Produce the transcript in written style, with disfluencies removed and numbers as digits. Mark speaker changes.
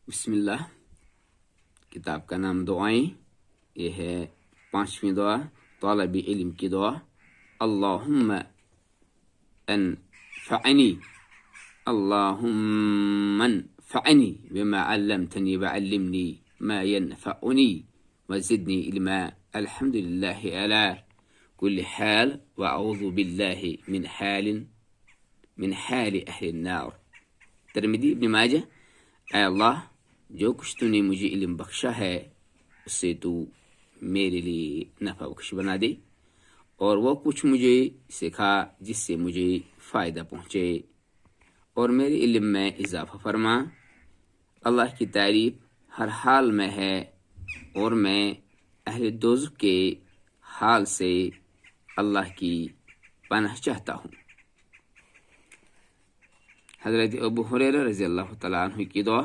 Speaker 1: بسم اللہ کتاب کا نام دعائیں، یہ ہے 5ویں دعا، طالب علم کی دعا۔ اللہم انفعنی، اللہم انفعنی بما علمتنی وعلمنی ما ينفعنی وزدنی علما، الحمد للہ علی کل حال واعوذ باللہ من حال اہل النار۔ ترمذی، ابن ماجہ۔ اے اللہ، جو کچھ تو نے مجھے علم بخشا ہے اس سے تو میرے لیے نفع بخش بنا دے، اور وہ کچھ مجھے سکھا جس سے مجھے فائدہ پہنچے، اور میرے علم میں اضافہ فرما۔ اللہ کی تعریف ہر حال میں ہے، اور میں اہل دوزخ کے حال سے اللہ کی پناہ چاہتا ہوں۔ حضرت ابو ہریرہ رضی اللہ تعالیٰ عنہ کی دعا۔